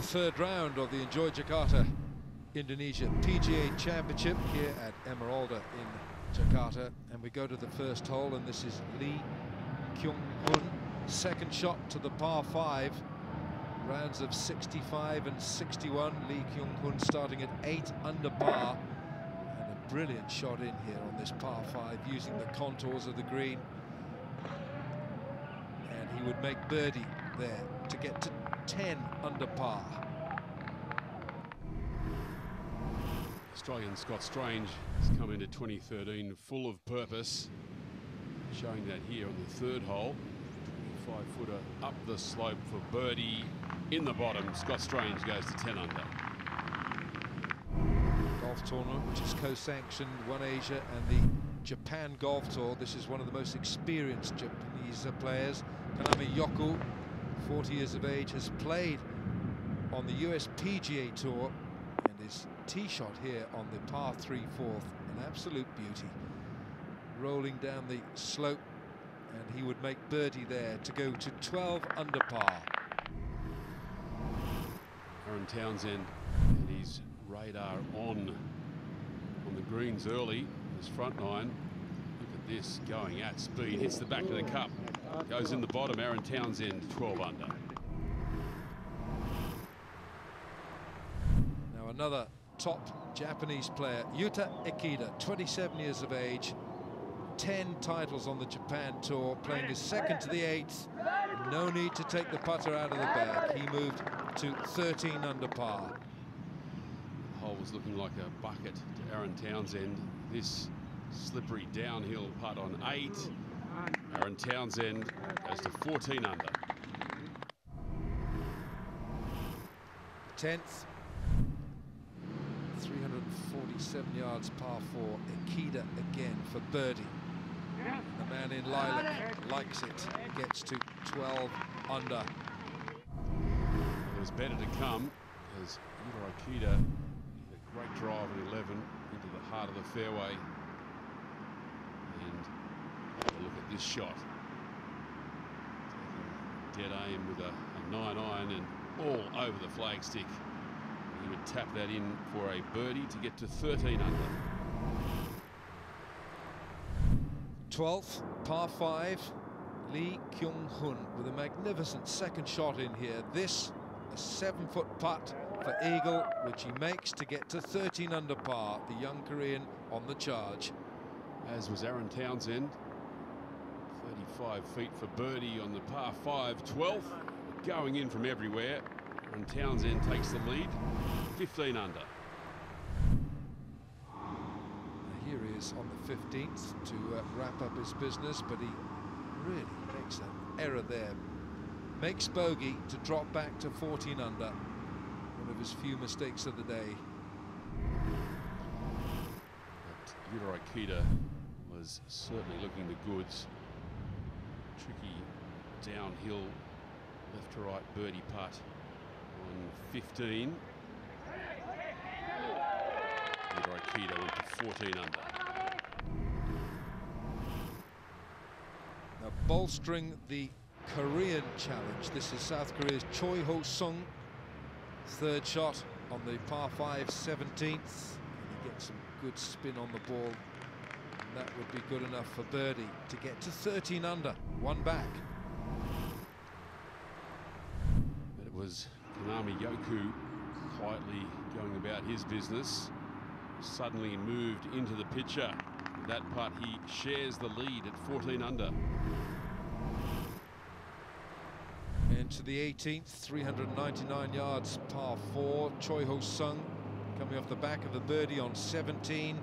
third round of the Enjoy Jakarta Indonesia PGA Championship here at Emeralda in Jakarta, and we go to the first hole, and this is Lee Kyung-hun, second shot to the par 5, rounds of 65 and 61. Lee Kyung-hun starting at 8 under par, and a brilliant shot in here on this par 5 using the contours of the green, and he would make birdie there to get to 10 under par. Australian Scott Strange has come into 2013 full of purpose, showing that here on the third hole. 25-footer up the slope for birdie in the bottom. Scott Strange goes to 10 under. Golf tournament, which is co-sanctioned OneAsia and the Japan Golf Tour. This is one of the most experienced Japanese players. Kanami Yoku, 40 years of age, has played on the US PGA Tour, and his tee shot here on the par 3 fourth, an absolute beauty, rolling down the slope, and he would make birdie there to go to 12 under par. Aaron Townsend and his radar on the greens early. His front nine, look at this, going at speed, hits the back of the cup, goes in the bottom. Aaron Townsend 12 under. Now another top Japanese player, Yuta Ikeda, 27 years of age, 10 titles on the Japan Tour, playing his second to the 8th. No need to take the putter out of the bag. He moved to 13 under par. The hole was looking like a bucket to Aaron Townsend. This slippery downhill putt on 8. Aaron Townsend goes to 14 under. 10th, 347 yards, par 4. Ikeda again for birdie. The man in lilac likes it, gets to 12 under. There's better to come, as Yuta Ikeda, a great drive at 11 into the heart of the fairway. And have a look at this shot. Taking dead aim with a 9-iron and all over the flagstick. He would tap that in for a birdie to get to 13 under. 12th, par 5, Lee Kyung-hun with a magnificent second shot in here. This, a 7-foot putt for eagle, which he makes to get to 13 under par. The young Korean on the charge. As was Aaron Townsend. 35 feet for birdie on the par 5. 12th, going in from everywhere. And Townsend takes the lead, 15 under. Here he is on the 15th to wrap up his business, but he really makes an error there. Makes bogey to drop back to 14 under. One of his few mistakes of the day. But Yuta Ikeda was certainly looking the goods. Tricky downhill left to right birdie putt on 15. Yuta Ikeda went to 14 under. Now bolstering the Korean challenge, this is South Korea's Choi Ho-sung. Third shot on the par 5 17th. He gets some good spin on the ball, and that would be good enough for birdie to get to 13 under, one back. But it was Kanami Yoku quietly going about his business. Suddenly moved into the picture. With that putt, he shares the lead at 14 under. And to the 18th, 399 yards, par 4. Choi Ho-sung coming off the back of the birdie on 17.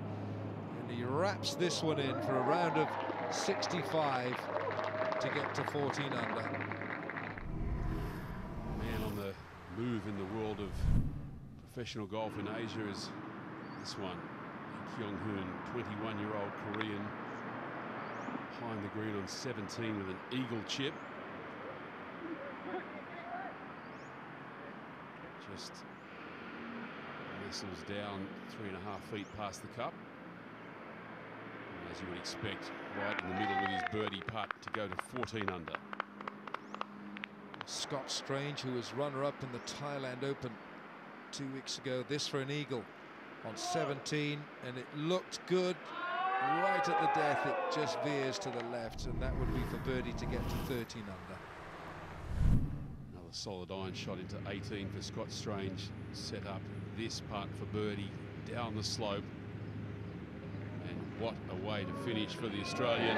And he wraps this one in for a round of 65 to get to 14 under. Man on the move in the world of professional golf in Asia is this one. Lee Kyung-hun, 21-year-old Korean, behind the green on 17 with an eagle chip. Just nestles down 3.5 feet past the cup. And as you would expect, right in the middle with his birdie putt to go to 14 under. Scott Strange, who was runner-up in the Thailand Open 2 weeks ago. This for an eagle on 17, and it looked good right at the death. It just veers to the left, and that would be for birdie to get to 13 under. Another solid iron shot into 18 for Scott Strange. Set up this putt for birdie down the slope. And what a way to finish for the Australian.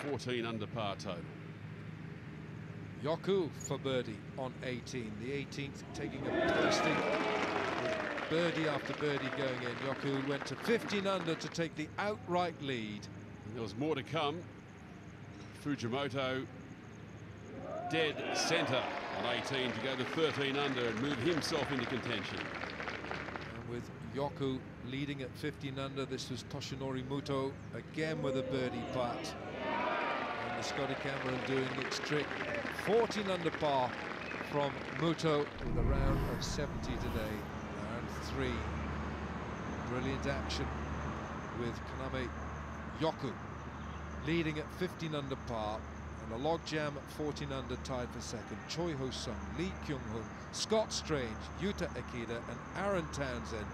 14 under par total. Yoku for birdie on 18. The 18th taking a posting. Birdie after birdie going in. Yoku went to 15 under to take the outright lead. And there was more to come. Fujimoto dead centre on 18 to go to 13 under and move himself into contention. And with Yoku leading at 15 under, this was Toshinori Muto again with a birdie putt. And the Scotty Cameron doing its trick. 14 under par from Muto with a round of 70 today. Round 3. Brilliant action with Kaname Yoku leading at 15 under par. And a logjam at 14 under tied for second. Choi Ho-sung, Lee Kyung-hun, Scott Strange, Yuta Akita and Aaron Townsend.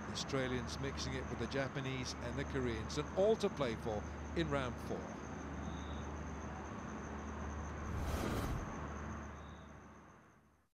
The Australians mixing it with the Japanese and the Koreans, and all to play for in round 4.